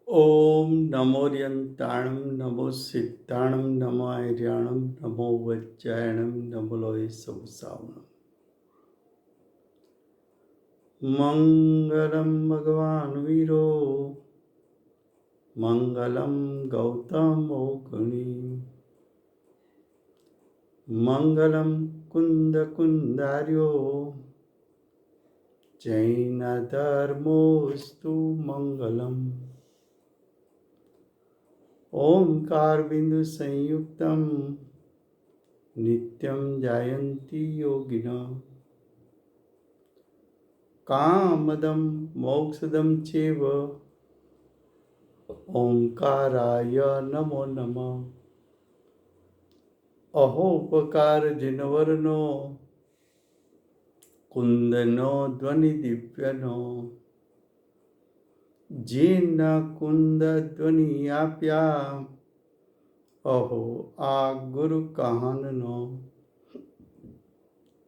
ओम नमो यंताणं नमो सिद्धाणं नमो आर्याणं नमो वज्रायणं नमो लोय सवसावणं। मंगलम भगवान वीरो मंगलम गौतमो गुणी मंगलम कुंद कुंदार्यो जैन धर्मोस्तु मंगलम। ओंकार बिंदु संयुक्तम नित्यं जायन्ति योगिनः कामदं मोक्षदं चैव। ओंकाराय नमो नमः। अहोपकार जिनवर्नो कुंदनो ध्वनि दिव्यनो जिन कुंद ध्वनि आप्या अहो आ गुरु कहाननो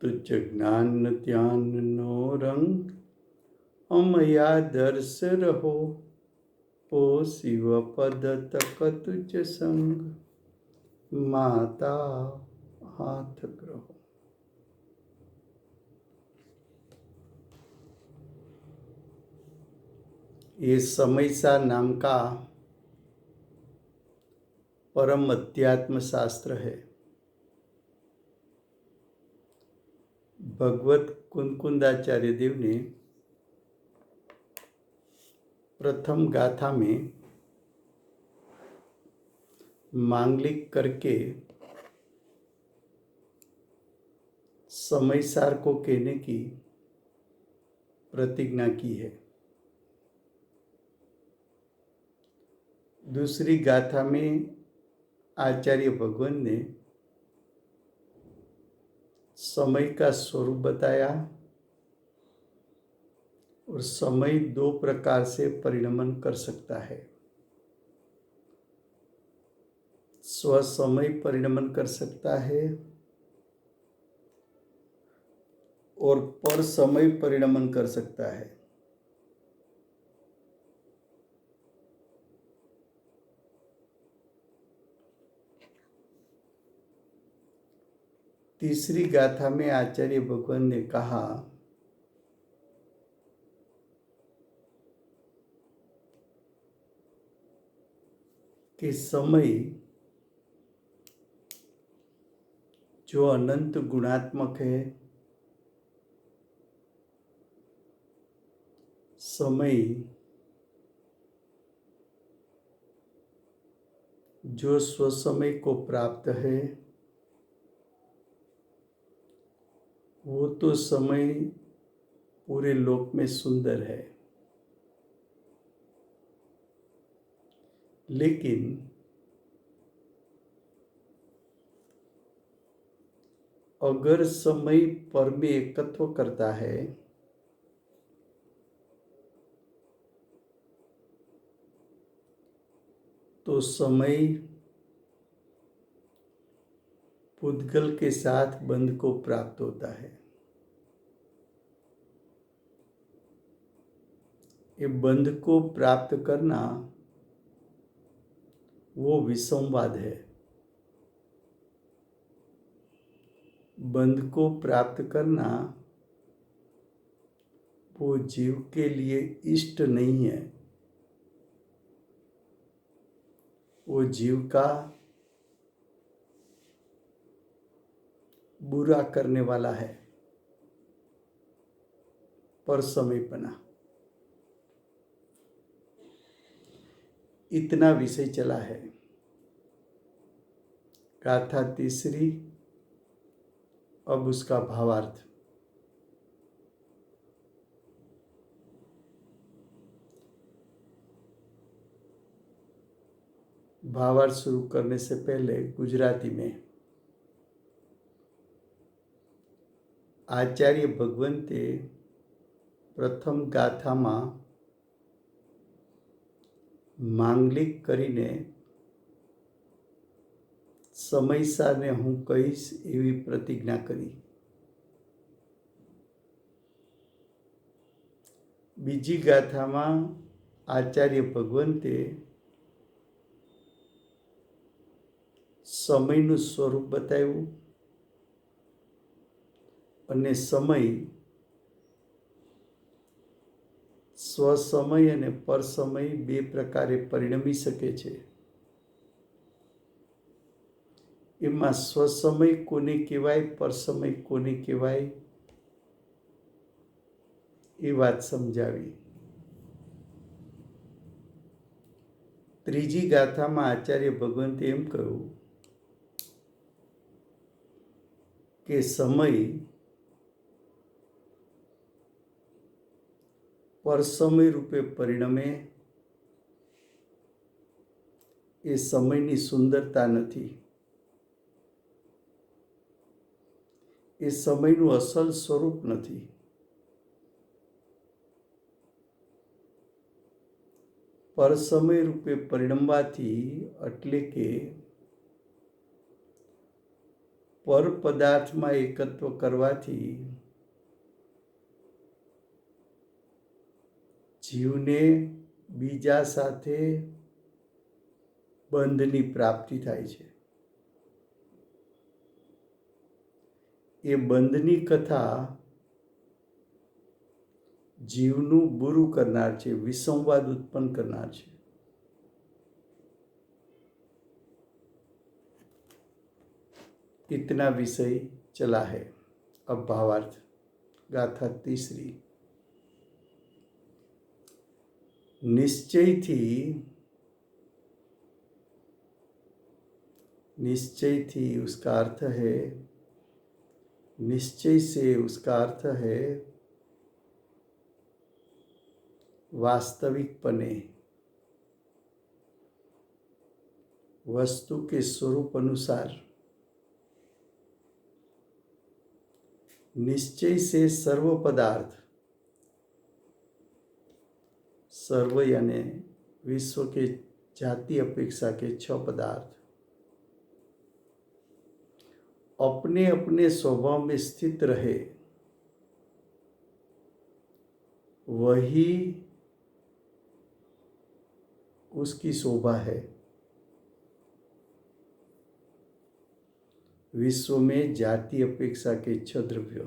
तुझ ज्ञान ध्यान नो रंग अमया दर्श रहो ओ शिव पद तक तुझ संग माता हाथ ग्रहो। ये समयसार नाम का परम अध्यात्म शास्त्र है। भगवत कुंकुंदाचार्य देव ने प्रथम गाथा में मांगलिक करके समयसार को कहने की प्रतिज्ञा की है। दूसरी गाथा में आचार्य भगवान ने समय का स्वरूप बताया और समय दो प्रकार से परिणमन कर सकता है। स्वसमय परिणमन कर सकता है और पर समय परिणमन कर सकता है। तीसरी गाथा में आचार्य भगवान ने कहा कि समय जो अनंत गुणात्मक है, समय जो स्वसमय को प्राप्त है, वो तो समय पूरे लोक में सुंदर है, लेकिन अगर समय पर में एकत्व करता है तो समय पुद्गल के साथ बंध को प्राप्त होता है। ये बंध को प्राप्त करना वो विसंवाद है। बंध को प्राप्त करना वो जीव के लिए इष्ट नहीं है, वो जीव का बुरा करने वाला है। पर समयपना इतना विषय चला है। गाथा तीसरी, अब उसका भावार्थ। भावार्थ शुरू करने से पहले गुजराती में आचार्य भगवंते प्रथम गाथाમાં માંગલિક કરીને સમયસારને હું કહીશ એવી પ્રતિજ્ઞા કરી। બીજી ગાથામાં આચાર્ય ભગવંતે સમયનું સ્વરૂપ બતાવ્યું અને સમય સ્વસમય અને પરસમય બે પ્રકારે પરિણમી શકે છે. એમાં સ્વસમય કોને કહેવાય, પરસમય કોને કહેવાય એ વાત સમજાવી. ત્રીજી ગાથામાં આચાર્ય ભગવંતે એમ કહ્યું કે સમય પરસમય રૂપે પરિણમે એ સમયની સુંદરતા નથી, એ સમયનું અસલ સ્વરૂપ નથી. પરસમય રૂપે પરિણમવાથી એટલે કે પર પદાર્થમાં એકત્વ કરવાથી જીવને બીજા સાથે બંધની પ્રાપ્તિ થાય છે. એ બંધની કથા જીવનું બુરું કરનાર છે, વિસંવાદ ઉત્પન્ન કરનાર છે. इतना विषय चला है. अब भावार्थ. गाथा तीसरी. निश्चय थी उसका अर्थ है, निश्चय से उसका अर्थ है वास्तविकपने, वस्तु के स्वरूप अनुसार. निश्चय से सर्व पदार्थ, सर्व यानी विश्व के जाति अपेक्षा के 6 पदार्थ अपने अपने स्वभाव में स्थित रहे, वही उसकी शोभा है. विश्व में जाति अपेक्षा के 6 द्रव्य,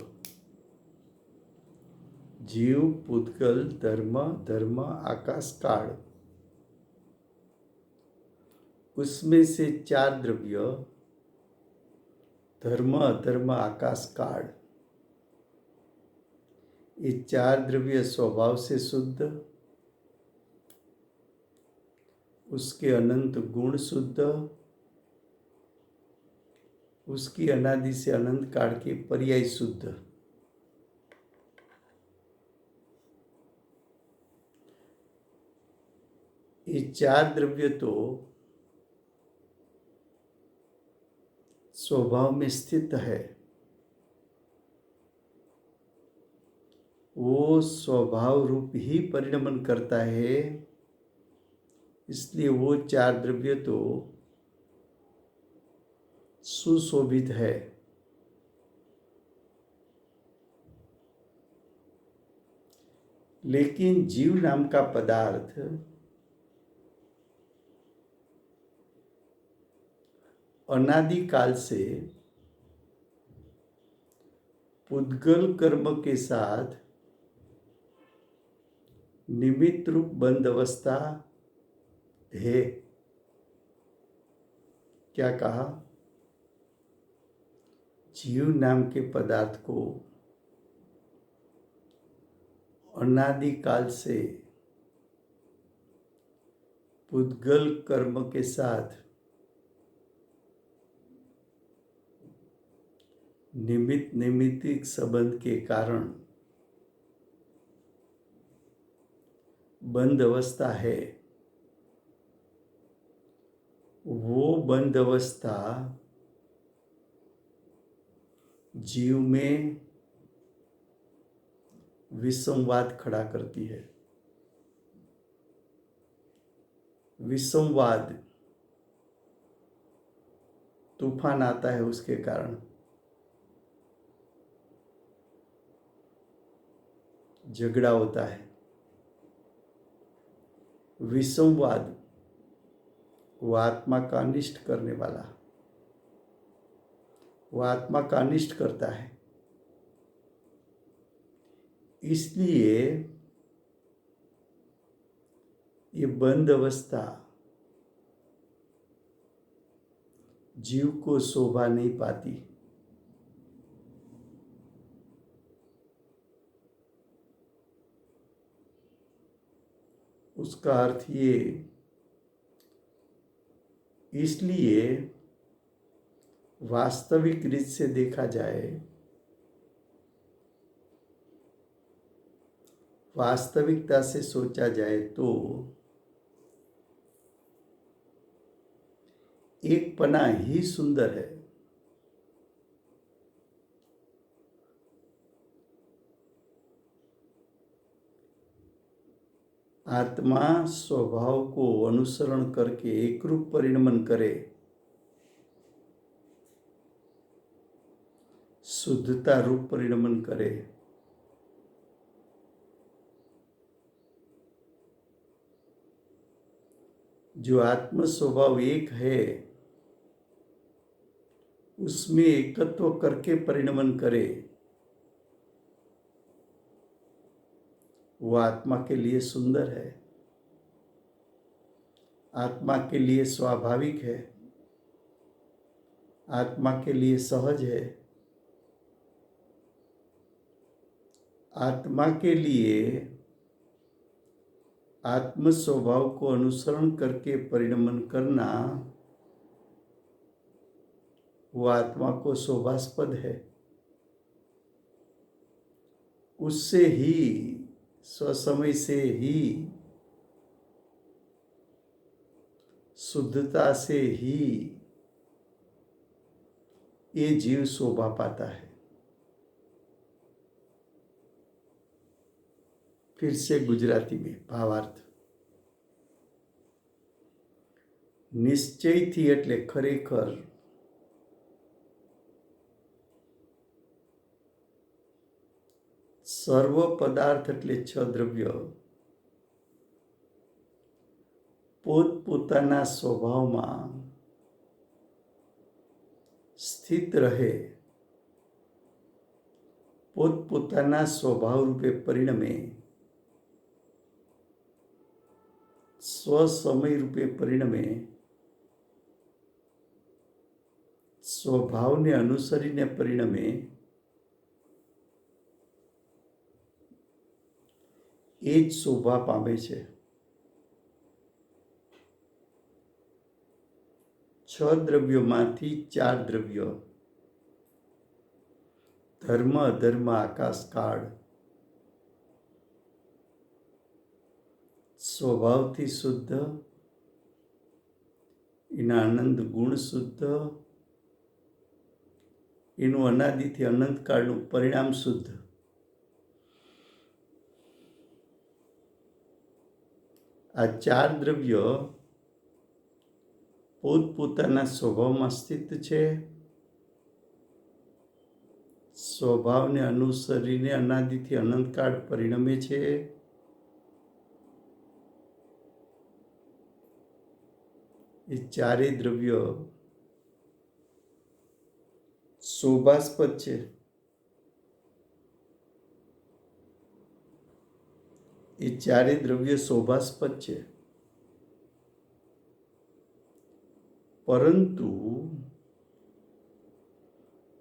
जीव, पुद्गल, धर्म, आकाश, काल. उसमें से 4 द्रव्य धर्म, अधर्म, आकाश, काल. ये 4 द्रव्य स्वभाव से शुद्ध, उसके अनंत गुण शुद्ध, उसकी अनादि से अनंत काल के पर्याय शुद्ध. ये 4 द्रव्य तो स्वभाव में स्थित है, वो स्वभाव रूप ही परिणमन करता है, इसलिए वो 4 द्रव्य तो सुशोभित है. लेकिन जीव नाम का पदार्थ अनादि काल से पुद्गल कर्म के साथ निमित्त रूप बंद अवस्था है. क्या कहा? जीव नाम के पदार्थ को अनादि काल से पुद्गल कर्म के साथ निमित्तिक संबंध के कारण बंद अवस्था है. वो बंद अवस्था जीव में विसंवाद खड़ा करती है. विसंवाद, तूफान आता है उसके कारण, झगड़ा होता है. विसंवाद वो आत्मा का अनिष्ट करने वाला, वो आत्मा का अनिष्ट करता है। इसलिए ये बंद अवस्था जीव को शोभा नहीं पाती। उसका अर्थ ये, इसलिए वास्तविक रीत से देखा जाए, वास्तविकता से सोचा जाए तो एक पना ही सुंदर है। आत्मा स्वभाव को अनुसरण करके एक रूप परिणमन करे, शुद्धता रूप परिणमन करे, जो आत्म स्वभाव एक है उसमें एकत्व करके परिणमन करे, वो आत्मा के लिए सुंदर है, आत्मा के लिए स्वाभाविक है, आत्मा के लिए सहज है, आत्मा के लिए आत्म स्वभाव को अनुसरण करके परिणमन करना वो आत्मा को शोभास्पद है। उससे ही, स्वसमय से ही, शुद्धता से ही ये जीव शोभा पाता है। फिर से गुजराती में भावार्थ, निश्चयથી એટલે ખરેખર, સર્વ પદાર્થ એટલે છ દ્રવ્ય પોતપોતાના સ્વભાવમાં સ્થિત રહે, પોતપોતાના સ્વભાવ રૂપે પરિણમે, स्वसमय रूपे परिणमे, स्वभाव ने अनुसरीने परिणमे, ए ज शोभा पामे छे। छ द्रव्योमांथी चार द्रव्य, धर्म अधर्म आकाश काल, स्वभावथी शुद्ध, एना आनंद गुण शुद्ध, एनु अनादिथी अनंत काळનું परिणाम शुद्ध। आ चार द्रव्य પોતપોતાના સ્વભાવમાં સ્થિત છે, સ્વભાવને અનુસરીને અનાદિથી અનંતકાળ પરિણમે છે। એ ચારેય દ્રવ્ય શોભાસ્પદ છે। એ ચારેય દ્રવ્ય શોભાસ્પદ છે, પરંતુ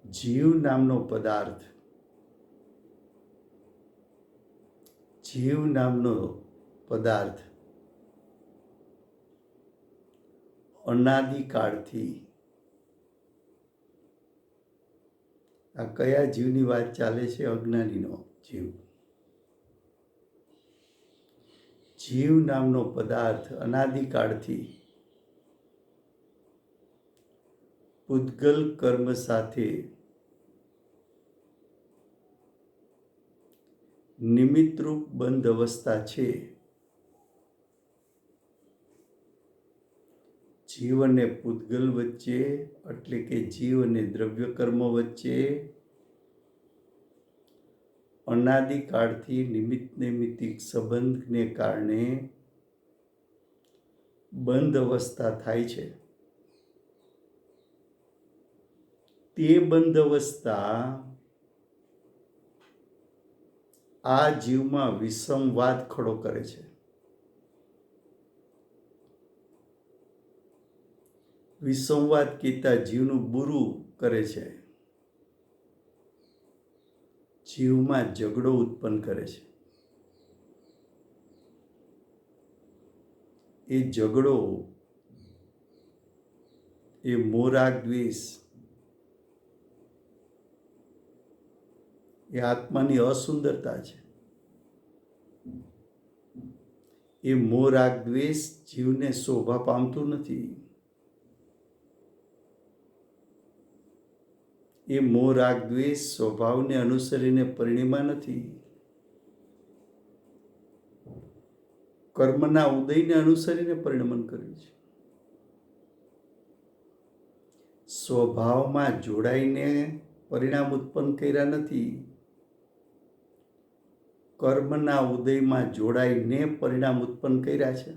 જીવ નામનો પદાર્થ, જીવ નામનો પદાર્થ અનાદિકાળથી, આ કયા જીવની વાત ચાલે છે? અજ્ઞાનીનો જીવ। જીવ નામનો પદાર્થ અનાદિકાળથી પૂતગલ કર્મ સાથે નિમિત્તરૂપ બંધ અવસ્થા છે। જીવ અને પૂતગલ વચ્ચે, એટલે કે જીવ અને દ્રવ્ય કર્મ વચ્ચે અનાદિકાળથી નિમિત્ત નૈમિત્તિક સંબંધને કારણે બંધ અવસ્થા થાય છે, તે બંધ અવસ્થા આ જીવમાં વિષમવાદ ખડો કરે છે. વિસંવાદ કહેતા જીવનું બુરું કરે છે, જીવમાં ઝઘડો ઉત્પન્ન કરે છે. એ ઝઘડો, એ મોરાગ દ્વેષ, એ આત્માની અસુંદરતા છે. એ મોરાગ દ્વેષ જીવને શોભા પામતું નથી. એ મોહ રાગ દ્વેષ સ્વભાવને અનુસરીને પરિણ્યા નથી. કર્મના ઉદયને અનુસરીને પરિણમન કર્યું છે. સ્વભાવમાં જોડાઈને પરિણામ ઉત્પન્ન કર્યા નથી. કર્મના ઉદયમાં જોડાઈને પરિણામ ઉત્પન્ન કર્યા છે.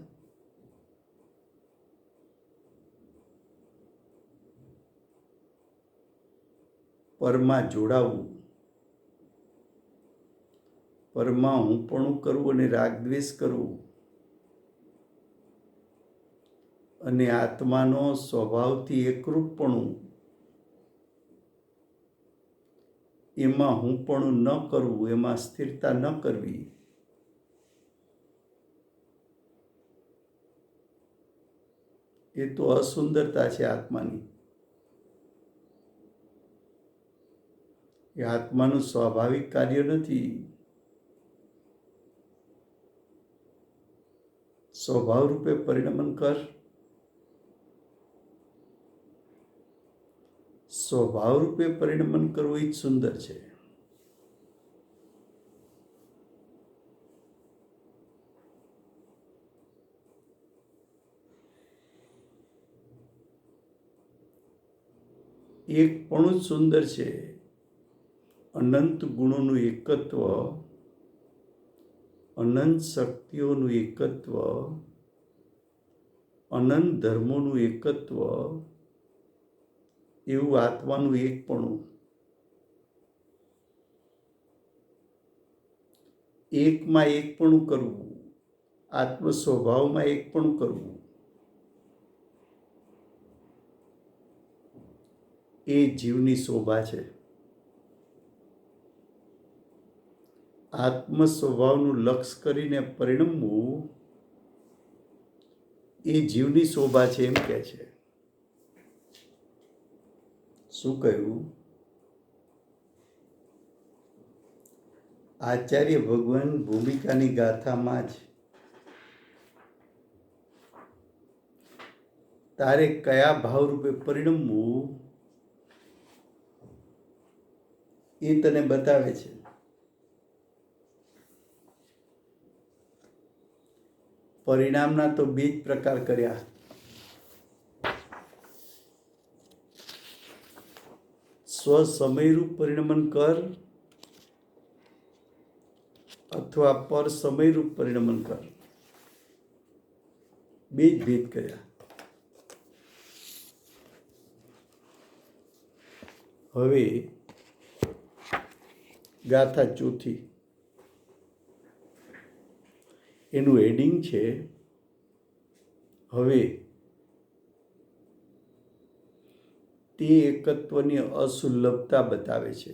પરમાં જોડાવું, પરમાં હુંપણું કરવું અને રાગદ્વેષ કરવું, અને આત્માનો સ્વભાવથી એકરૂપપણું, એમાં હુંપણું ન કરવું, એમાં સ્થિરતા ન કરવી, એ તો અસુંદરતા છે આત્માની. એ આત્માનું સ્વાભાવિક કાર્ય નથી. સ્વભાવ રૂપે પરિણમન કર. સ્વભાવ રૂપે પરિણમન કરવું એ જ સુંદર છે. એકપણું જ સુંદર છે. અનંત ગુણોનું એકત્વ, અનંત શક્તિઓનું એકત્વ, અનંત ધર્મોનું એકત્વ, એવું આત્માનું એકપણું. એકમાં એકપણું કરવું, આત્મ સ્વભાવમાં એકપણું કરવું, એ જીવની શોભા છે. આત્મ સ્વભાવનું લક્ષ્ય કરીને પરિણમવું એ જીવની શોભા છે, એમ કહે છે. શું કહ્યું? આચાર્ય ભગવાન ભૂમિકાની ગાથામાં જ તારે કયા ભાવરૂપે પરિણમવું એ તને બતાવે છે. પરિણામના તો 2 જ પ્રકાર કર્યા. સ્વસમયરૂપ પરિણમન કર અથવા પર સમયરૂપ પરિણમન કર. 2 જ ભેદ કર્યા. હવે ગાથા ચોથી, એનું હેડિંગ છે હવે તે એકત્વની અસુલભતા બતાવે છે.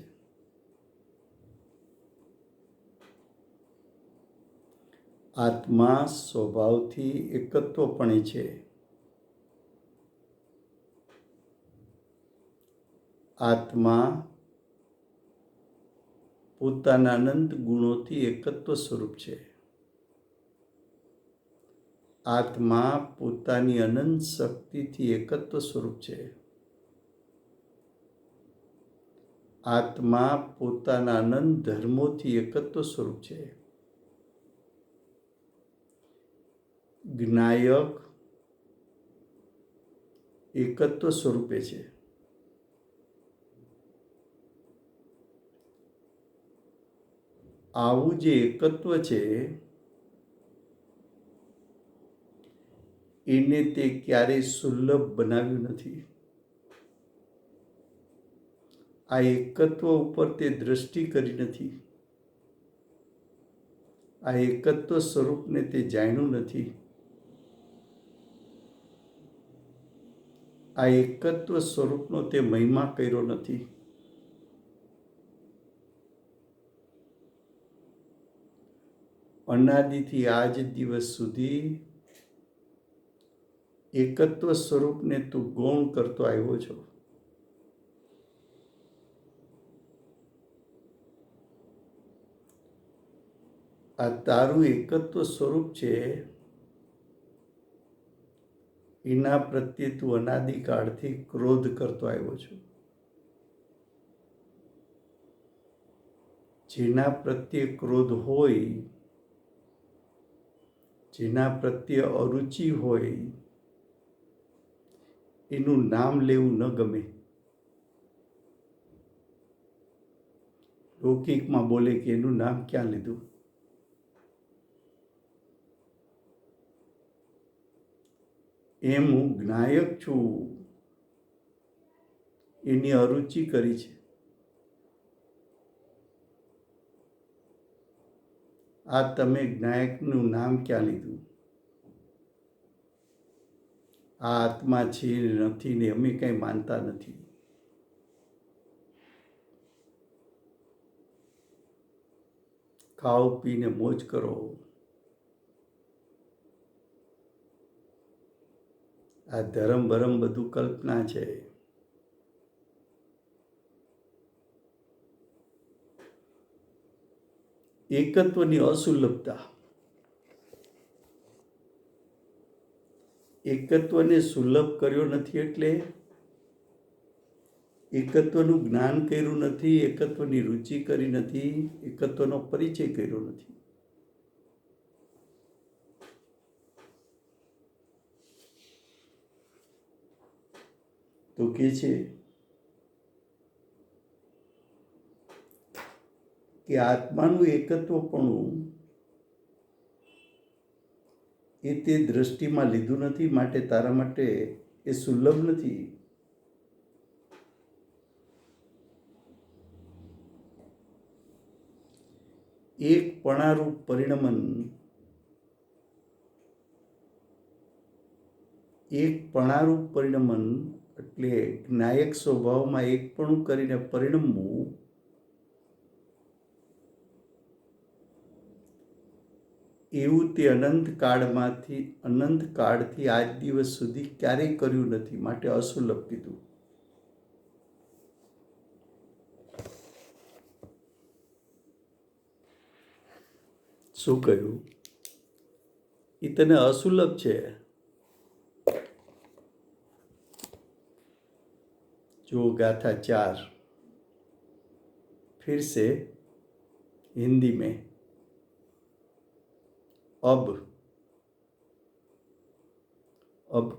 આત્મા સ્વભાવથી એકત્વપણે છે. આત્મા પોતાના અનંત ગુણોથી એકત્વ સ્વરૂપ છે. આત્મા પોતાની અનંત શક્તિથી એકત્વ સ્વરૂપ છે. આત્મા પોતાના અનંત ધર્મોથી એકત્વ સ્વરૂપ છે. જ્ઞાયક એકત્વ સ્વરૂપે છે. આવું જે એકત્વ છે એને તે ક્યારેય સુલભ બનાવ્યું નથી. આ એકત્વ ઉપર તે દ્રષ્ટિ કરી નથી. આ એકત્વ સ્વરૂપને તે જાણ્યું નથી. આ એકત્વ સ્વરૂપનો તે મહિમા કર્યો નથી. અનાદિથી આજ દિવસ સુધી એકત્વ સ્વરૂપને તું ગૌણ કરતો આવ્યો છો. આ તારું એકત્વ સ્વરૂપ છે. એના પ્રત્યે તું અનાદિકાળથી ક્રોધ કરતો આવ્યો છો. જેના પ્રત્યે ક્રોધ હોય, જેના પ્રત્યે અરુચિ હોય, એનું નામ લેવું ન ગમે. લૌકિકમાં બોલે કે એનું નામ ક્યાં લીધું. એમ હું જ્ઞાયક છું, એની અરુચિ કરી છે. આ તમે જ્ઞાયકનું નામ ક્યાં લીધું. આ આત્મા છે નથી ને અમે કંઈ માનતા નથી. ખાઓ પીને મોજ કરો. આ ધર્મ ભરમ બધું કલ્પના છે. એકત્વની અસુલભતા. એકત્વને સુલભ કર્યો નથી એટલે એકત્વનું જ્ઞાન કર્યું નથી, એકત્વની રુચિ કરી નથી, એકત્વનો પરિચય કર્યો નથી. તો કે છે કે આત્માનું એકત્વપણું એ તે દ્રષ્ટિમાં લીધું નથી, માટે તારા માટે એ સુલભ નથી. એક પણારૂપ પરિણમન, એક પણારૂપ પરિણમન એટલે જ્ઞાયક સ્વભાવમાં એકપણું કરીને પરિણમવું. એવું તે અનંત કાળથી આજ દિવસ સુધી ક્યારેય કર્યું નથી, માટે અસુલભ કીધું. શું કહ્યું? એ તને અસુલભ છે. जो गाथा 4 फिर से हिंदी में। अब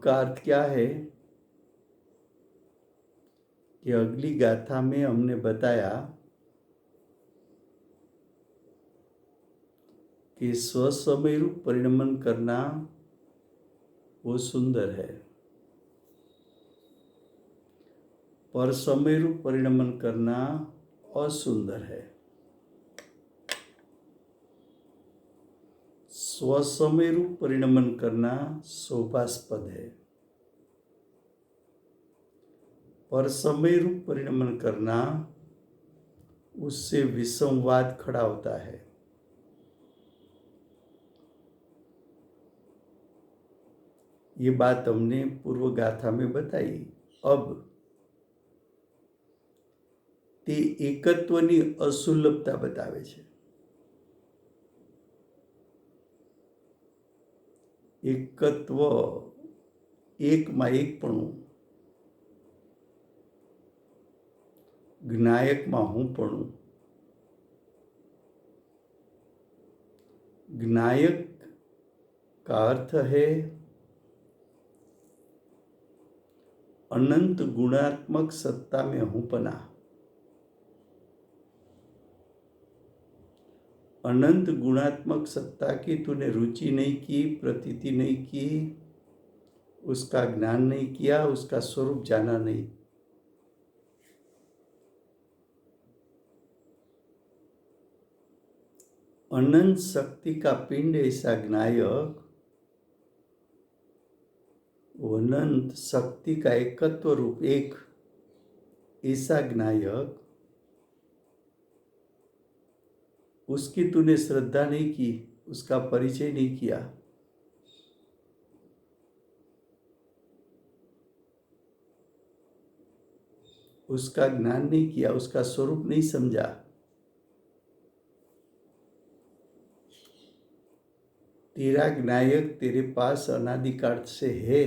का अर्थ क्या है कि अगली गाथा में हमने बताया कि स्वसमय रूप परिणमन करना वो सुंदर है, पर समय रूप परिणमन करना असुंदर है। स्वसमय रूप परिणमन करना शोभास्पद है, पर समय रूप परिणमन करना उससे विसंवाद खड़ा होता है। ये बात हमने पूर्व गाथा में बताई। अब તે એકત્વની અસુલભતા બતાવે છે. એકત્વ, એકમાં એકપણું, જ્ઞાયકમાં હુંપણું. ज्ञायक का अर्थ है अनंत गुणात्मक सत्ता में हूंपना। अनंत गुणात्मक सत्ता की तूने रुचि नहीं की, प्रतीति नहीं की, उसका ज्ञान नहीं किया, उसका स्वरूप जाना नहीं। अनंत शक्ति का पिंड ऐसा ज्ञायक, अनंत शक्ति का एकत्व रूप एक ऐसा ज्ञायक, उसकी तूने श्रद्धा नहीं की, उसका परिचय नहीं किया। उसका ज्ञान नहीं किया, उसका स्वरूप नहीं समझा। तेरा ज्ञायक तेरे पास अनादिकाल से है,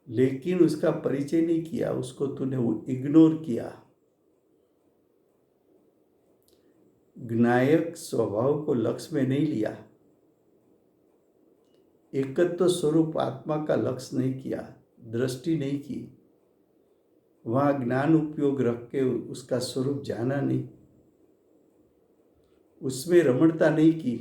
लेकिन उसका परिचय नहीं किया, उसको तूने इग्नोर किया। ज्ञायक स्वभाव को लक्ष्य में नहीं लिया, एकत्व स्वरूप आत्मा का लक्ष्य नहीं किया, दृष्टि नहीं की, वहां ज्ञान उपयोग रख के उसका स्वरूप जाना नहीं, उसमें रमणता नहीं की।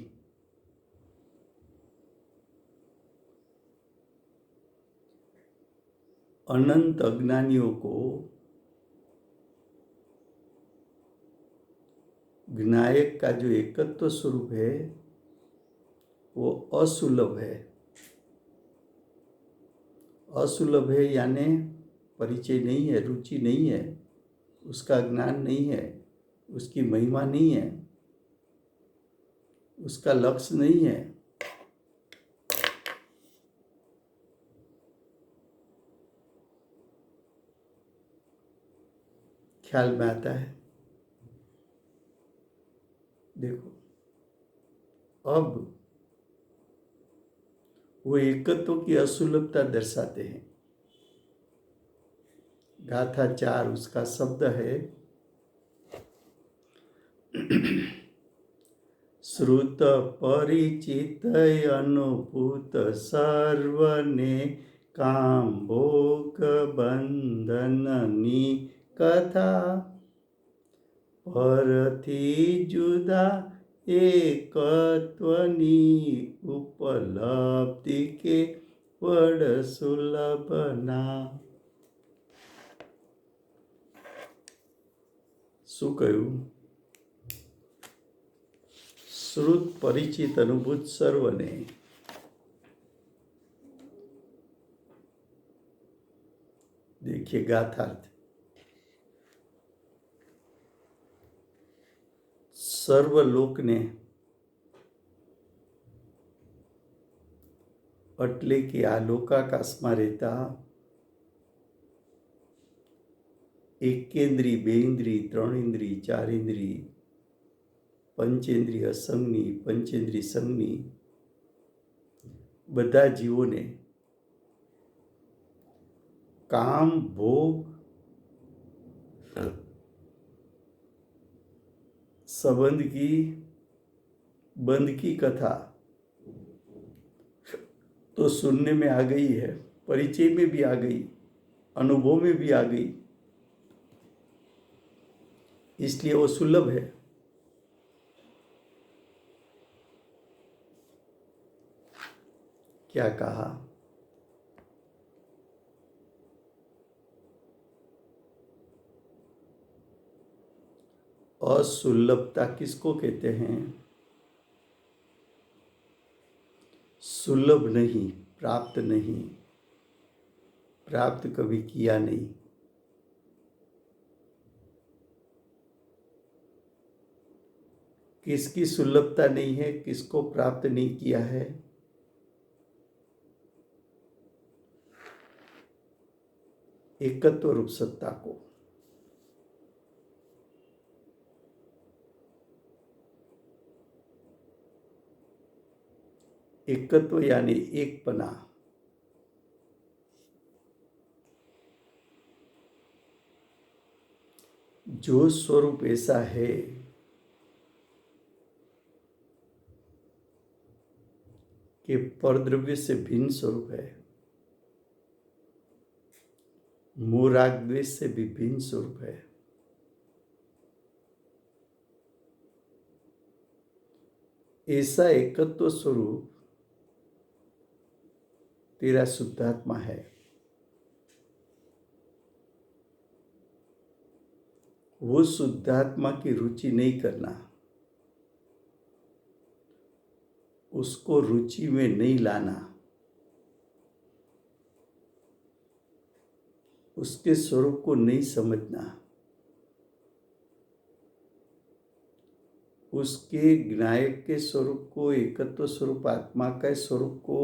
अनंत अज्ञानियों को ज्ञायक का जो एकत्व स्वरूप है वो असुलभ है। असुलभ है यानी परिचय नहीं है, रुचि नहीं है, उसका ज्ञान नहीं है, उसकी महिमा नहीं है, उसका लक्ष्य नहीं है। ख्याल में आता है? देखो, अब वो एकत्व की असुलभता दर्शाते हैं। गाथा 4 उसका शब्द है, श्रुत परिचित अनुभूत सर्वने काम भोग बंधननी कथा, परथी जुदा एकत्वनी उपलब्धि के वड सुलभना। શું કહ્યું? श्रुत परिचित अनुभूत सर्वने, देखिए गाथार्थ, સર્વલોક ને એટલે કે આ લોકાકાશમાં રહેતા એકેન્દ્રી, બેઇન્દ્રી, ત્રણેન્દ્રી, ચારેન્દ્રી, પંચેન્દ્રિય સંઘની, પંચેન્દ્રી સંઘની બધા જીવોને કામ ભોગ संबंध की बंध की कथा तो सुनने में आ गई है, परिचय में भी आ गई, अनुभव में भी आ गई, इसलिए वो सुलभ है। क्या कहा? असुलभता किसको कहते हैं? सुलभ नहीं, प्राप्त नहीं, प्राप्त कभी किया नहीं। किसकी सुलभता नहीं है, किसको प्राप्त नहीं किया है? एकत्व रूप सत्ता को। एकत्व यानी एकपना, जो स्वरूप ऐसा है कि परद्रव्य से भिन्न स्वरूप है, मोह राग द्वेष से भी भिन्न स्वरूप है, ऐसा एकत्व स्वरूप तेरा शुद्धात्मा है। वो शुद्धात्मा की रुचि नहीं करना, उसको रुचि में नहीं लाना, उसके स्वरूप को नहीं समझना, उसके ज्ञायक के स्वरूप को, एकत्व स्वरूप आत्मा के स्वरूप को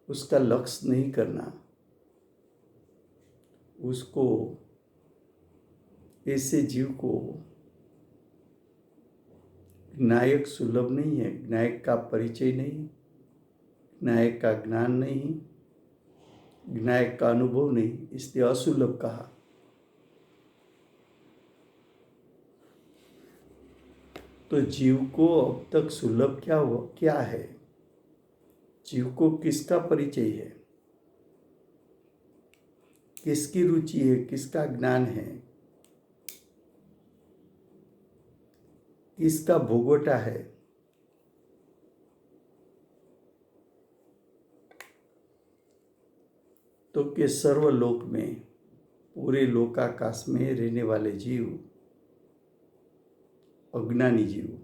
उसका लक्ष्य नहीं करना, उसको ऐसे जीव को ज्ञायक सुलभ नहीं है, ज्ञायक का परिचय नहीं, ज्ञायक का ज्ञान नहीं, ज्ञायक का अनुभव नहीं, इसलिए असुलभ कहा। तो जीव को अब तक सुलभ क्या है? जीव को किसका परिचय है, किसकी रुचि है, किसका ज्ञान है, किसका भोगोटा है? तो के सर्वलोक में, पूरे लोकाकाश में रहने वाले जीव अज्ञानी जीव,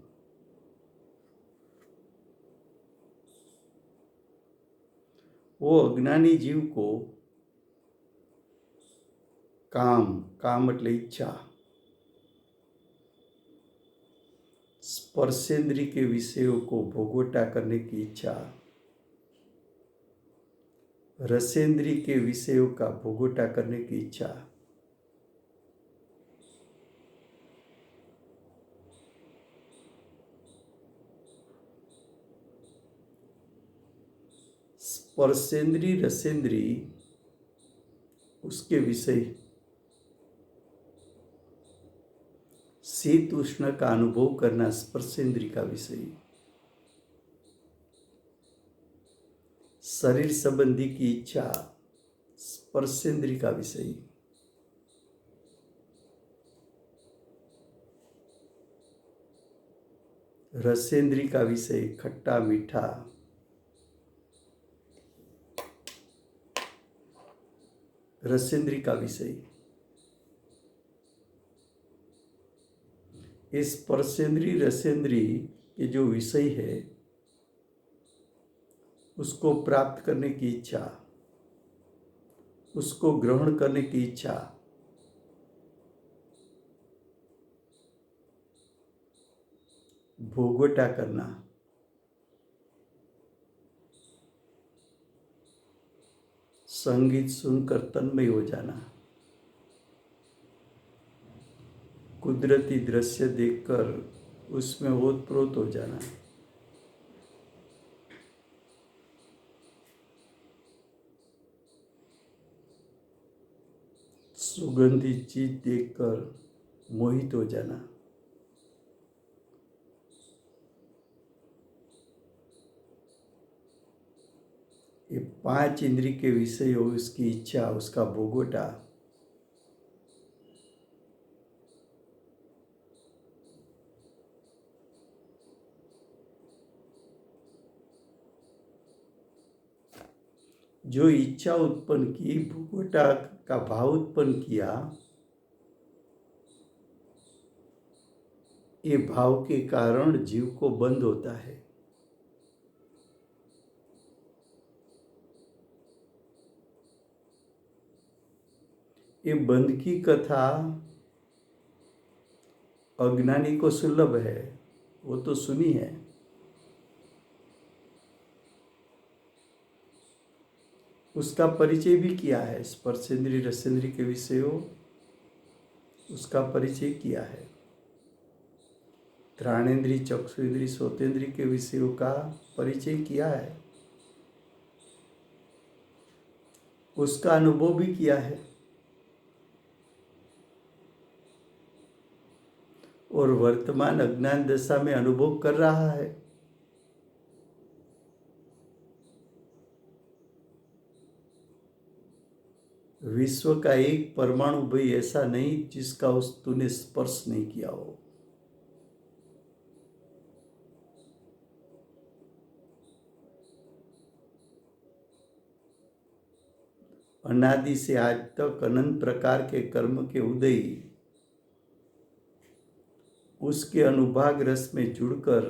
वो अज्ञानी जीव को काम मतलब इच्छा, स्पर्शेंद्री के विषयों को भोगोटा करने की इच्छा, रसेंद्री के विषयों का भोगोटा करने की इच्छा, स्पर्शेंद्री रसेंद्री उसके विषय, शीत उष्ण का अनुभव करना स्पर्शेंद्री का विषय, शरीर संबंधी की इच्छा स्पर्शेंद्री का विषय, रसेंद्री का विषय खट्टा मीठा, रसेंद्री का विषय, इस स्पर्शेंद्री रसेंद्री के जो विषय है उसको प्राप्त करने की इच्छा, उसको ग्रहण करने की इच्छा, भोगोटा करना, संगीत सुनकर तन्मय हो जाना, कुदरती दृश्य देखकर उसमें ओतप्रोत हो जाना, सुगंधित चीज देखकर मोहित हो जाना, ये 5 इंद्रिय के विषय हो, उसकी इच्छा, उसका भोगोटा, जो इच्छा उत्पन्न की, भोगोटा का भाव उत्पन्न किया, ये भाव के कारण जीव को बंध होता है। ये बंध की कथा अज्ञानी को सुलभ है, वो तो सुनी है, उसका परिचय भी किया है, स्पर्शेंद्री रसेंद्री के विषयों उसका परिचय किया है, घ्राणेन्द्री चक्षुन्द्री श्रोतेंद्री के विषयों का परिचय किया है, उसका अनुभव भी किया है, और वर्तमान अज्ञान दशा में अनुभव कर रहा है। विश्व का एक परमाणु भी ऐसा नहीं जिसका तूने स्पर्श नहीं किया हो। अनादि से आज तक अनंत प्रकार के कर्म के उदय उसके अनुभाग रस में जुड़कर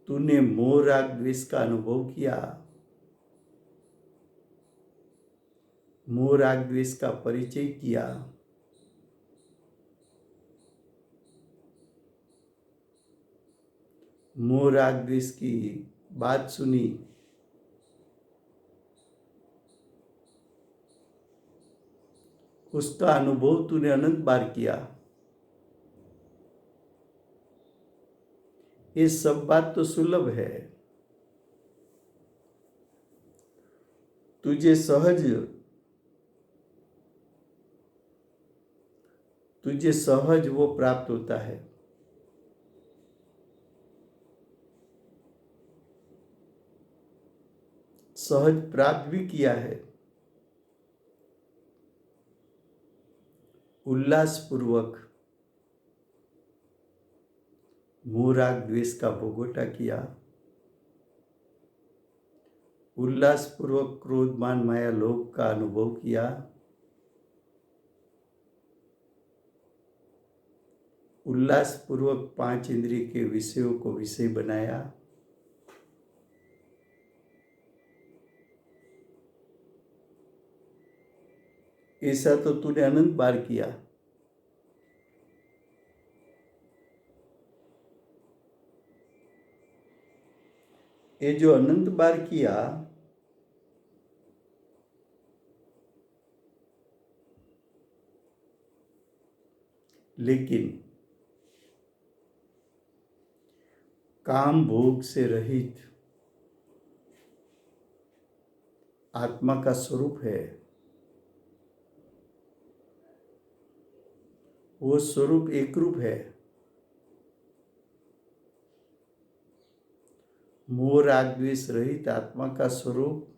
तूने मोह राग द्वेष का अनुभव किया, मोह राग द्वेष का परिचय किया, मोह राग द्वेष की बात सुनी, उसका अनुभव तूने अनंत बार किया। ये सब बात तो सुलभ है, तुझे सहज वो प्राप्त होता है। सहज प्राप्त भी किया है, उल्लासपूर्वक मोह राग द्वेष का भोगोटा किया, उल्लासपूर्वक क्रोध मान माया लोभ का अनुभव किया, उल्लासपूर्वक 5 इंद्रिय के विषयों को विषय बनाया, ऐसा तो तूने अनंत बार किया। ये जो अनंत बार किया, लेकिन काम भोग से रहित आत्मा का स्वरूप है, वो स्वरूप एक रूप है। मोह राग द्वेष रहित आत्मा का स्वरूप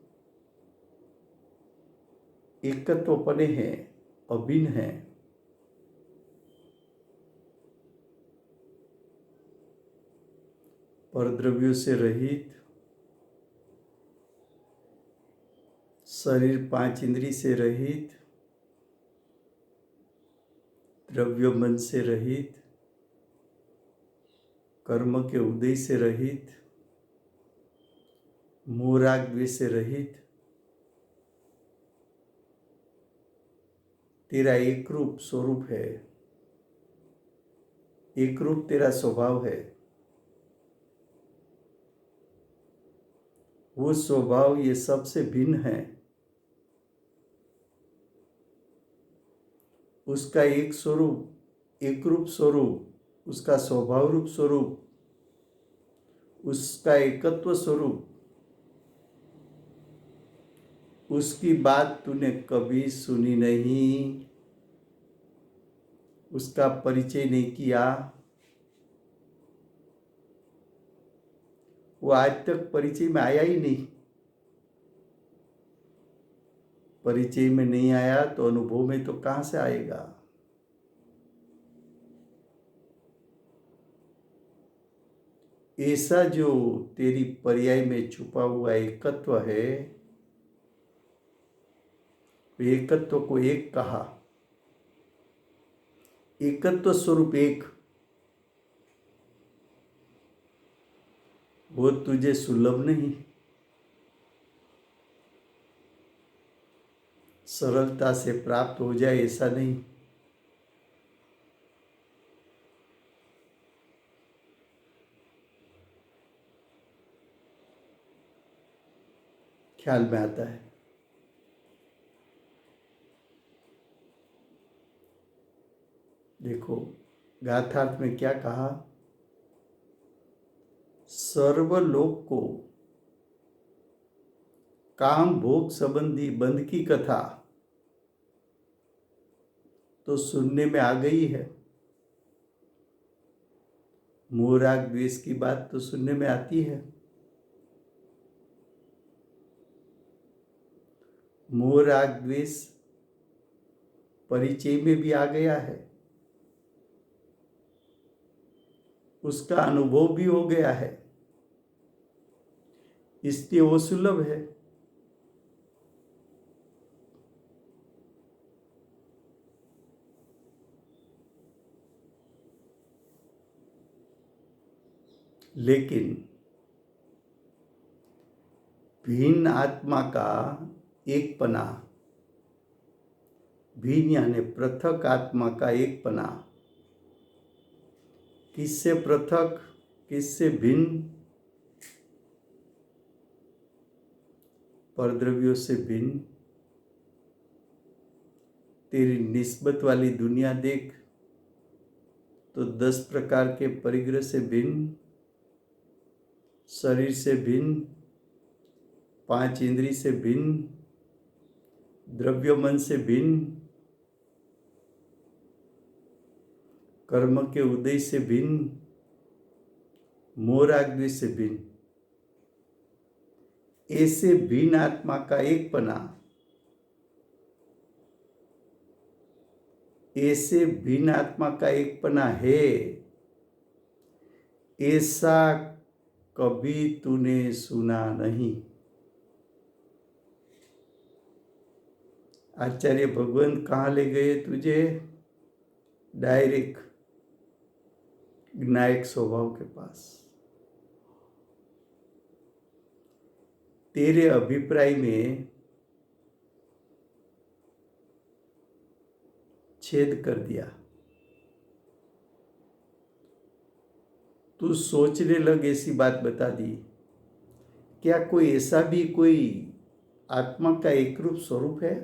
एकत्वपने है, अभिन्न है। परद्रव्यों से रहित, शरीर 5 इंद्रिय से रहित, द्रव्य मन से रहित, कर्म के उदय से रहित, मोह राग द्वेष से रहित, तेरा एक रूप स्वरूप है, एक रूप तेरा स्वभाव है। वो स्वभाव ये सबसे भिन्न है। उसका एक स्वरूप, एक रूप स्वरूप, उसका स्वभाव रूप स्वरूप, उसका एकत्व स्वरूप, उसकी बात तूने कभी सुनी नहीं, उसका परिचय नहीं किया। वो आज तक परिचय में आया ही नहीं। परिचय में नहीं आया तो अनुभव में तो कहां से आएगा। ऐसा जो तेरी पर्याय में छुपा हुआ एकत्व है, एकत्व को एक कहा, एकत्व स्वरूप एक, वो तुझे सुलभ नहीं, सरलता से प्राप्त हो जाए ऐसा नहीं। ख्याल में आता है। देखो गाथार्थ में क्या कहा, सर्वलोक को काम भोग संबंधी बंध की कथा तो सुनने में आ गई है, मोह राग द्वेष की बात तो सुनने में आती है। मोह राग द्वेष परिचय में भी आ गया है, उसका अनुभव भी हो गया है। इसलिए वो सुलभ है। लेकिन भिन्न आत्मा का एक पना, भिन्न यानी पृथक आत्मा का एक पना, किससे पृथक, किससे भिन्न? परद्रव्यों से भिन्न। तेरी निस्बत वाली दुनिया देख तो 10 प्रकार के परिग्रह से भिन्न, शरीर से भिन्न, 5 इंद्रिय से भिन्न, द्रव्य मन से भिन्न, कर्म के उदय से भिन्न, मोराग्नि से भिन्न। ऐसे भिन्न आत्मा का एक पना, ऐसे भिन्न आत्मा का एक पना है, ऐसा कभी तूने सुना नहीं। आचार्य भगवंत कहाँ ले गए तुझे? डायरेक्ट ज्ञायक स्वभाव के पास। तेरे अभिप्राय में छेद कर दिया। तू सोचने लग ऐसी बात बता दी। क्या कोई ऐसा भी कोई आत्मा का एक रूप स्वरूप है?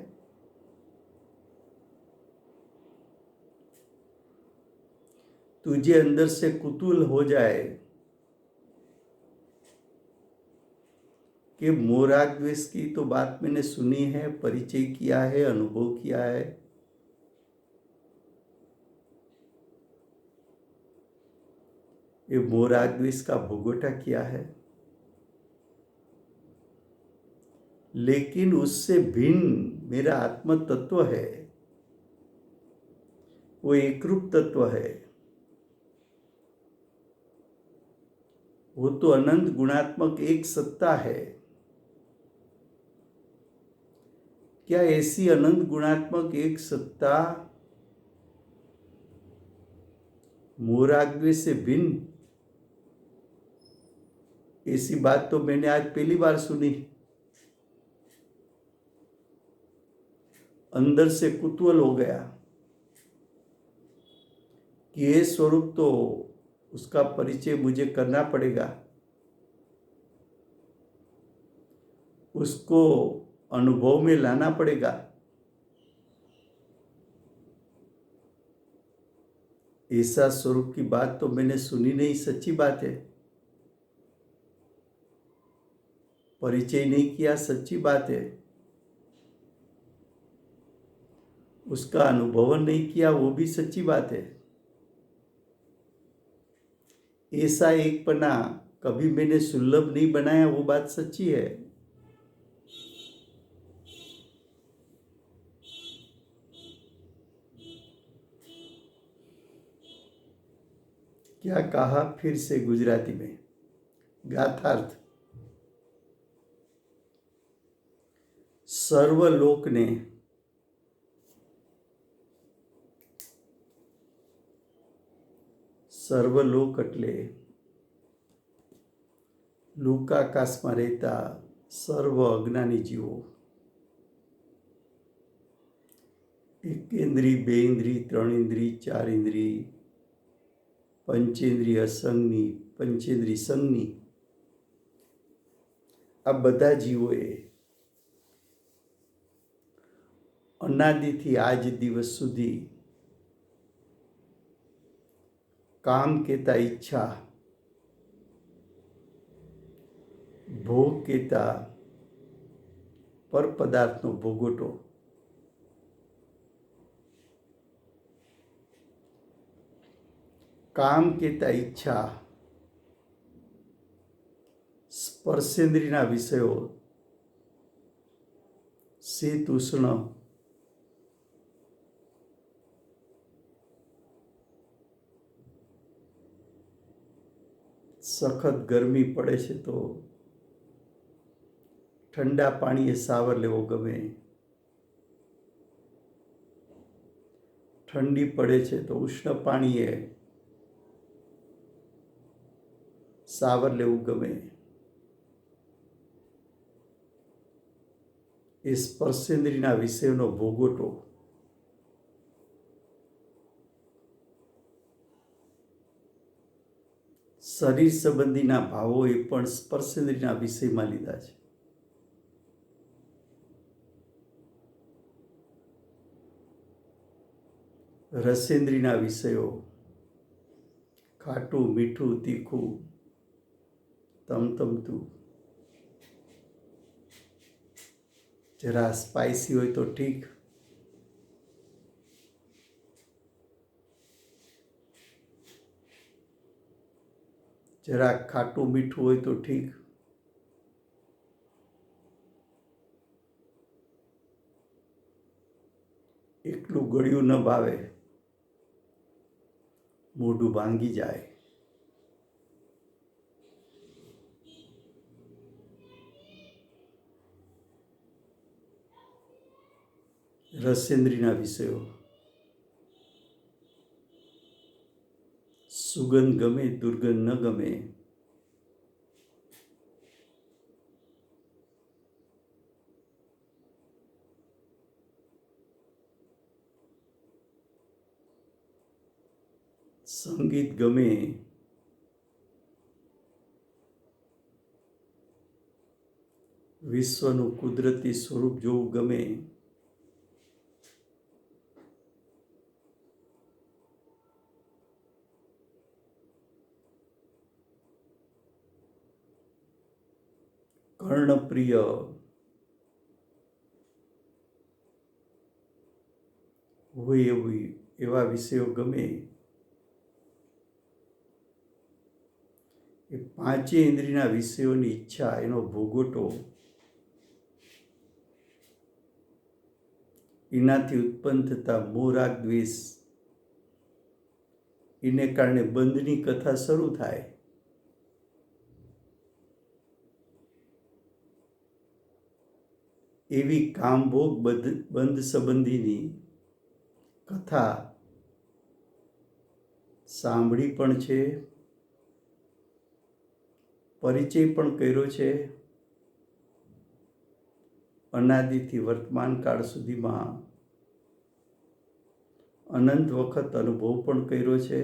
तुझे अंदर से कुतूहल हो जाए कि मोराग द्वेष की तो बात मैंने सुनी है, परिचय किया है, अनुभव किया है, ये मोराग द्वेष का भोगोटा किया है, लेकिन उससे भिन्न मेरा आत्म तत्व है, वो एकरूप तत्व है, वो तो अनंत गुणात्मक एक सत्ता है। क्या ऐसी अनंत गुणात्मक एक सत्ता मोराग्नि से भिन्न? ऐसी बात तो मैंने आज पहली बार सुनी। अंदर से कुतूहल हो गया कि ये स्वरूप तो उसका परिचय मुझे करना पड़ेगा, उसको अनुभव में लाना पड़ेगा। ऐसा स्वरूप की बात तो मैंने सुनी नहीं, सच्ची बात है। परिचय नहीं किया, सच्ची बात है। उसका अनुभव नहीं किया, वो भी सच्ची बात है। ऐसा एक पना कभी मैंने सुलभ नहीं बनाया, वो बात सच्ची है। क्या कहा फिर से गुजराती में? गाथार्थ। सर्वलोक ने સર્વલોક એટલે લોકાકાશમાં રહેતા સર્વ અજ્ઞાની જીવો, એક ઇન્દ્રિય, બે ઇન્દ્રિય, ત્રણ ઇન્દ્રિય, ચાર ઇન્દ્રિય, પંચેન્દ્રિય અસંગની, પંચેન્દ્રિય સંગની, આ બધા જીવોએ અનાદિથી આજ દિવસ સુધી काम केता इच्छा, भोग केता पर पदार्थनो भोगोटो, काम केता इच्छा, स्पर्शेन्द्रियना विषयों, शीत उष्ण, सखत गर्मी पड़े છે तो ઠંડા પાણીએ શાવર લેવો ગમે, ઠંડી પડે છે તો ઉષ્ણ પાણીએ શાવર લેવું ગમે. એ સ્પર્શેન્દ્રિયના વિષયનો ભોગવટો શરીર સંબંધીના ભાવો એ પણ સ્પર્શેન્દ્રિયના વિષયમાં લીધા છે. રસેન્દ્રિયના વિષયો ખાટું, મીઠું, તીખું, તમતમતું, જરા સ્પાઇસી હોય તો ઠીક, જરા ખાટું મીઠું હોય તો ઠીક, એકલું ગળ્યું ન ભાવે, મોઢું ભાંગી જાય. રસેન્દ્રિયના વિષયો સુગંધ ગમે, દુર્ગંધ ન ગમે, સંગીત ગમે, વિશ્વનું કુદરતી સ્વરૂપ જોવું ગમે, કર્ણપ્રિય હોય એવા વિષયો ગમે. એ પાંચેય ઇન્દ્રિયના વિષયોની ઈચ્છા, એનો ભોગવટો, એનાથી ઉત્પન્ન થતા મોહ, રાગ, દ્વેષ, એને કારણે બંધની કથા શરૂ થાય. એવી કામભોગ બંધ સંબંધીની કથા સાંભળી પણ છે, પરિચય પણ કર્યો છે, અનાદિથી વર્તમાન કાળ સુધીમાં અનંત વખત અનુભવ પણ કર્યો છે.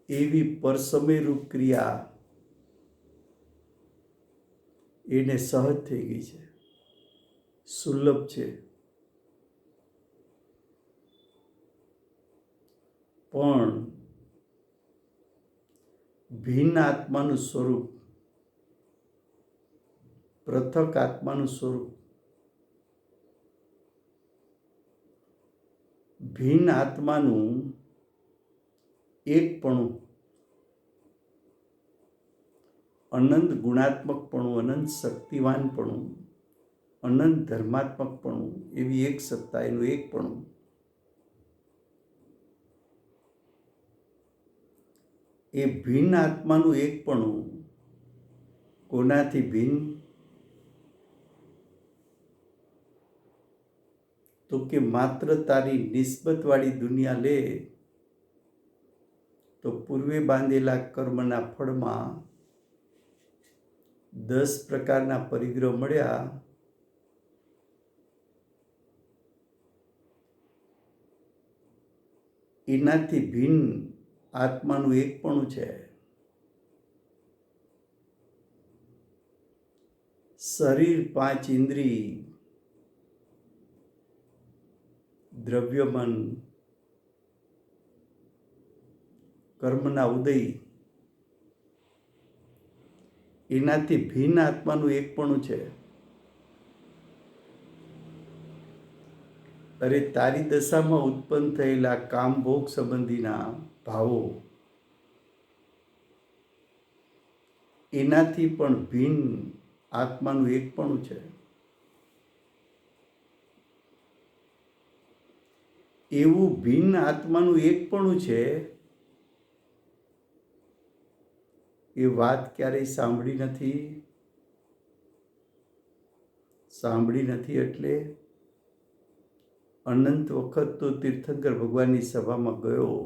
એવી પરસમયરૂપ ક્રિયા એને સહજ થઈ ગઈ છે, સુલભ છે. પણ ભિન્ન આત્માનું સ્વરૂપ, પૃથક આત્માનું સ્વરૂપ, ભિન્ન આત્માનું એકપણું, અનંત ગુણાત્મકપણું, અનંત શક્તિવાનપણું, અનંત ધર્માત્મકપણું, એવી એક સત્તા, એનું એકપણું, એ ભિન્ન આત્માનું એકપણું કોનાથી ભિન્ન? તો કે માત્ર તારી નિસ્બતવાળી દુનિયા લે તો પૂર્વે બાંધેલા કર્મના ફળમાં 10 પ્રકારના પરિગ્રહ મળ્યા. એનાથી ભિન્ન આત્માનું એકપણું છે. શરીર, 5 ઇન્દ્રિય, દ્રવ્ય, મન, કર્મના ઉદય, એનાથી ભિન્ન આત્માનું એકપણું છે. અરે તારી દશામાં ઉત્પન્ન થયેલા કામભોગ સંબંધીના ભાવો એનાથી પણ ભિન્ન આત્માનું એકપણું છે. એવું ભિન્ન આત્માનું એકપણું છે એ વાત ક્યારેય સાંભળી નથી એટલે અનંત વખત તો તીર્થંકર ભગવાનની સભામાં ગયો,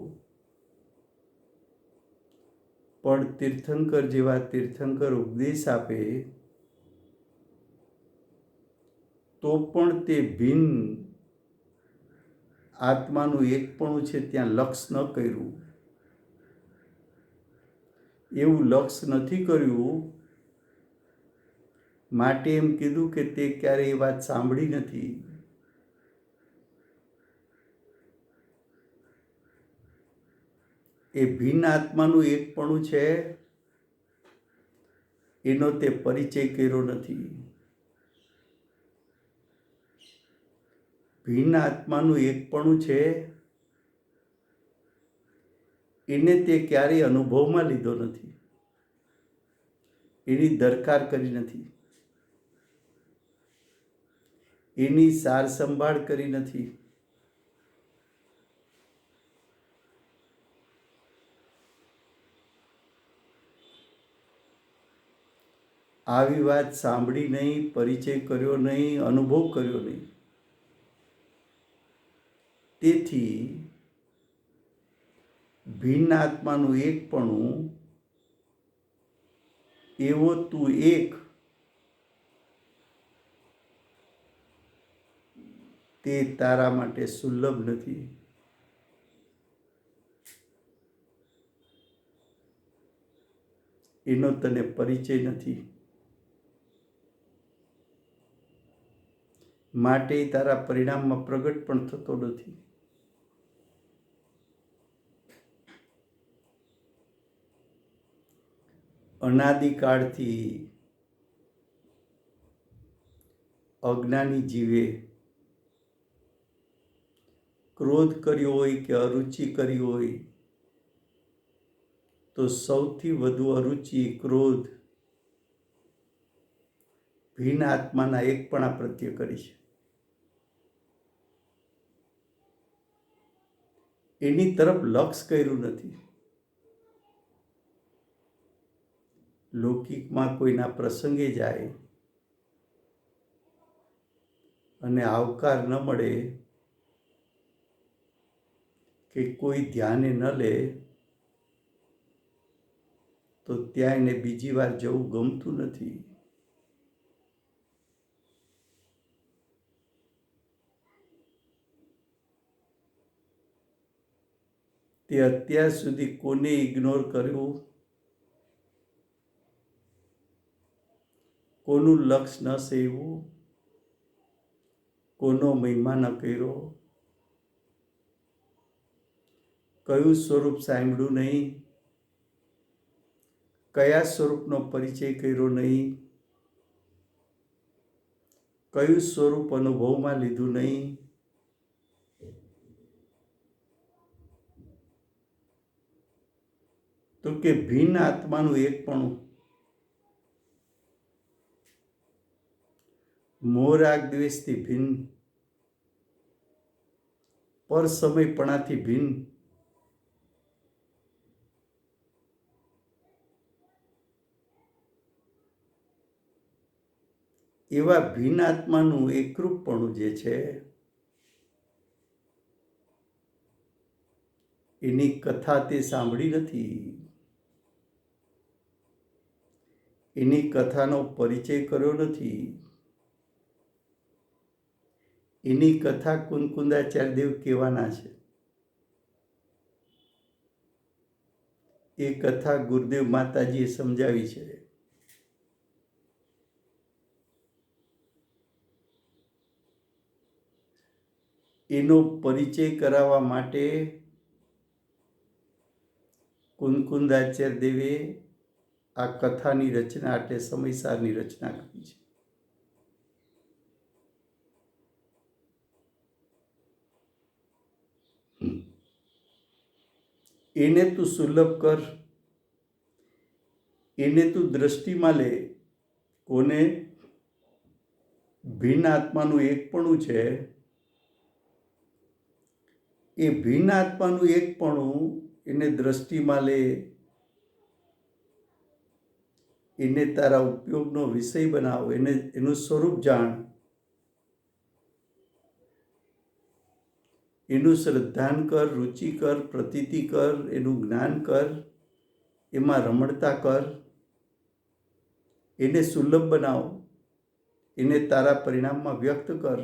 પણ તીર્થંકર જેવા તીર્થંકર ઉપદેશ આપે તો પણ તે ભિન્ન આત્માનું એકપણું છે ત્યાં લક્ષ ન કર્યું. એવું લક્ષ નથી કર્યું માટે એમ કીધું કે તે ક્યારેય એ વાત સાંભળી નથી. એ ભિન્ન આત્માનું એકપણું છે એનો તે પરિચય કર્યો નથી. ભિન્ન આત્માનું એકપણું છે એને તે ક્યારેય અનુભવમાં લીધો નથી, એની દરકાર કરી નથી, એની સાર સંભાળ કરી નથી. આવી વાત સાંભળી નહીં, પરિચય કર્યો નહીં, અનુભવ કર્યો નહીં. તેથી ભિન્ન આત્માનું એકપણું એવો તું એક તે તારા માટે સુલભ નથી. એનો તને પરિચય નથી, માટે તારા પરિણામમાં પ્રગટ પણ થતો નથી. અનાદિકાળથી અજ્ઞાની જીવે ક્રોધ કર્યો હોય કે અરુચિ કરી હોય તો સૌથી વધુ અરુચિ, ક્રોધ ભિન્ન આત્માના એકપણા પ્રત્યે કરી છે. એની તરફ લક્ષ કર્યું નથી. લૌકિકમાં કોઈના પ્રસંગે જાય અને આવકાર ન મળે કે કોઈ ધ્યાને ન લે તો ત્યાં એને બીજી વાર જવું ગમતું નથી. તે અત્યાર સુધી કોને ઇગ્નોર કર્યું, કોનું લક્ષ ન સેવ્યું, કોનો મહિમા ન કર્યો, કયું સ્વરૂપ સાંભળ્યું નહીં, કયા સ્વરૂપનો પરિચય કર્યો નહીં, કયું સ્વરૂપ અનુભવમાં લીધું નહીં. તો કે ભિન્ન આત્માનું એકપણું, મોહ રાગ દ્વેષથી ભિન્ન, પર સમયપણાથી ભિન્ન, એવા ભિન્ન આત્માનું એકરૂપપણું જે છે એની કથા તે સાંભળી નથી, એની કથાનો પરિચય કર્યો નથી. એની કથા કુંકુંદાચાર્ય દેવ કહેવાના છે. એ કથા ગુરુદેવ માતાજીએ સમજાવી છે. એનો પરિચય કરાવવા માટે કુંકુંદાચાર્ય દેવે આ કથાની રચના એટલે સમયસારની રચના કરી છે. એને તું સુલભ કર, એને તું દ્રષ્ટિમાં લે. કોને? ભિન્ન આત્માનું એકપણું છે. એ ભિન્ન આત્માનું એકપણું એને દ્રષ્ટિમાં લે. એને તારા ઉપયોગનો વિષય બનાવ, એનું સ્વરૂપ જાણ, એનું શ્રદ્ધાન કર, રુચિ કર, પ્રતીતિ કર, એનું જ્ઞાન કર, એમાં રમણતા કર, એને સુલભ બનાવ, એને તારા પરિણામમાં વ્યક્ત કર.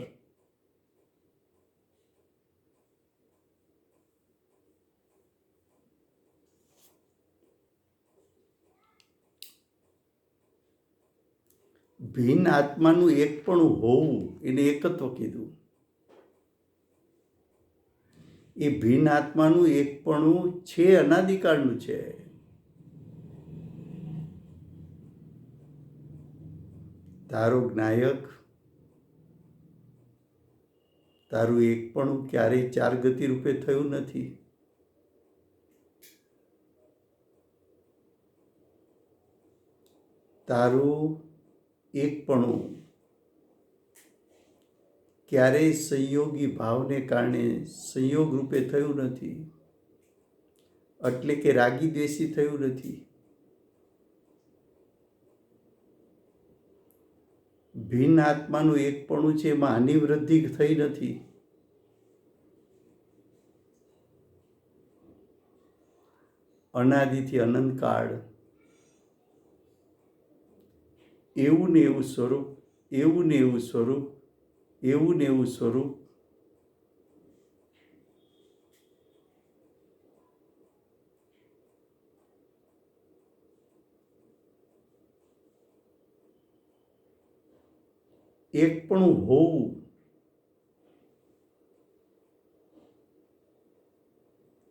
ભિન્ન આત્માનું એકપણું હોવું, એને એકત્વ કીધું. એ ભિન્ન આત્માનું એકપણું છે, અનાદિકાળનું છે. તારો જ્ઞાયક, તારું એકપણું ક્યારેય ચાર ગતિ રૂપે થયું નથી. તારું એકપણું ક્યારેય સંયોગી ભાવને કારણે સંયોગ રૂપે થયું નથી, એટલે કે રાગી દ્વેષી થયું નથી. ભિન્ન આત્માનું એકપણું છે, એમાં આની વૃદ્ધિ થઈ નથી. અનાદિથી અનંતકાળ એવું ને એવું સ્વરૂપ, એવું ને એવું સ્વરૂપ, એવું ને એવું સ્વરૂપ. એકપણું હોવું,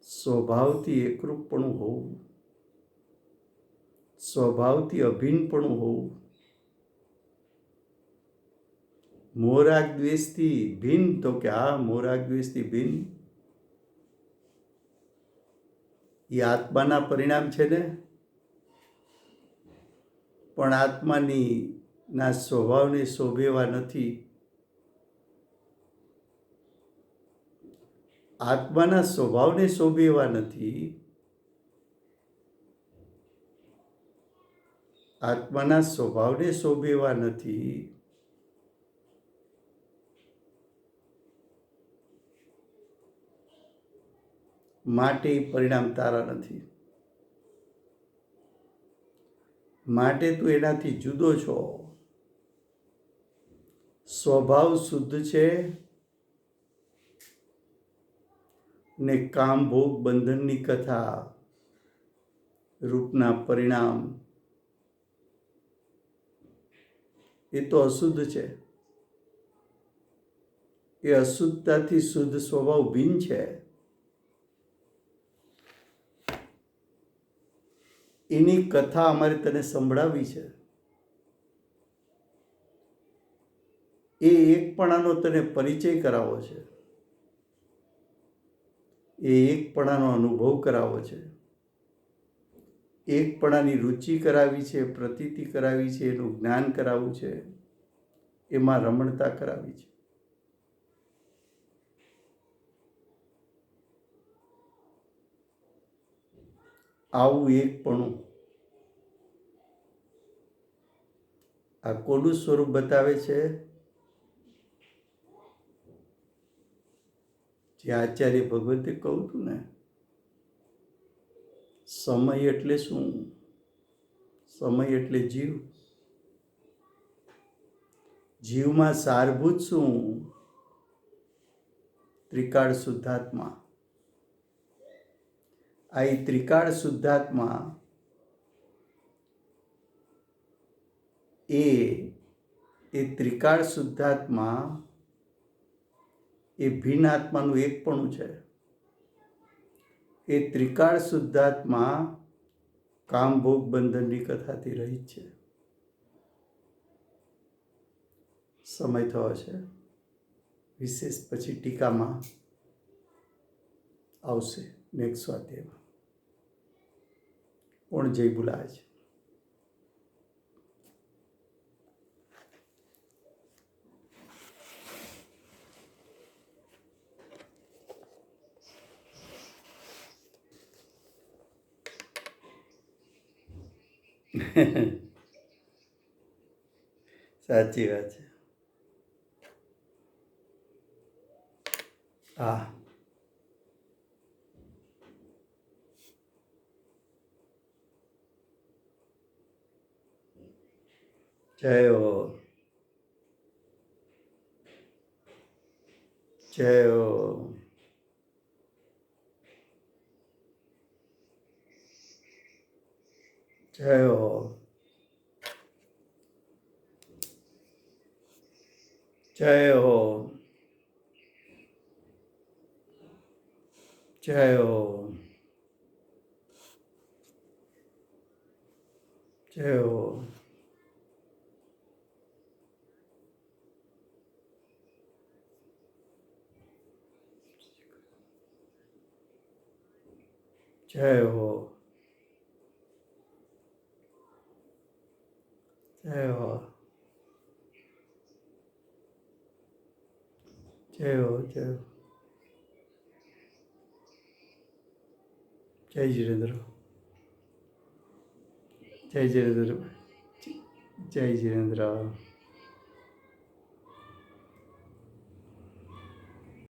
સ્વભાવથી એકરૂપપણું હોવું, સ્વભાવથી અભિન્નપણું હોવું, મોહરાગ દ્વેષથી ભિન્ન, તો કે આ મોહરાગ દ્વેષથી ભિન્ન એ આત્માના પરિણામ છે ને. પણ આત્માની ના સ્વભાવને શોભેવા નથી. આત્માના સ્વભાવને શોભેવા નથી. આત્માના સ્વભાવને શોભેવા નથી. માટે પરિણામ તારા નથી. માટે તું એનાથી જુદો છો. સ્વભાવ શુદ્ધ છે ને કામ ભોગ બંધનની કથા રૂપના પરિણામ એ તો અશુદ્ધ છે. એ અશુદ્ધતાથી શુદ્ધ સ્વભાવ ભિન્ન છે. એની કથા અમારે તને સંભળાવી છે. એ એકપણાનો તને પરિચય કરાવો છે. એ એકપણાનો અનુભવ કરાવો છે. એકપણાની રુચિ કરાવી છે, પ્રતીતિ કરાવી છે, એનું જ્ઞાન કરાવવું છે, એમાં રમણતા કરાવી છે. આવું એકપણું આ કોનું સ્વરૂપ બતાવે છે? જે આચાર્ય ભગવતે કહું હતું ને, સમય એટલે શું? સમય એટલે જીવ. જીવમાં સારભૂત શું? ત્રિકાળ શુદ્ધાત્મા. આ ત્રિકાળ શુદ્ધાત્મા એ ત્રિકાળ શુદ્ધાત્મા એ ભિન્ન આત્માનું એકપણું છે. એ ત્રિકાળ શુદ્ધાત્મા કામ ભોગ બંધનની કથાથી રહિત છે. સમય થયો છે. વિશેષ પછી ટીકામાં આવશે નેક્સ્ટ સ્વાધ્યાયમાં. પણ જય ભુલાજ. સાચી વાત છે. હા. જય હો. જય હો. જય હો. જય હો. જય હો. જય હો. જય હો. જય હો. જય હો. જય હો. જય જીરેન્દ્ર. જય જીરેન્દ્ર. જય જીરેન્દ્ર.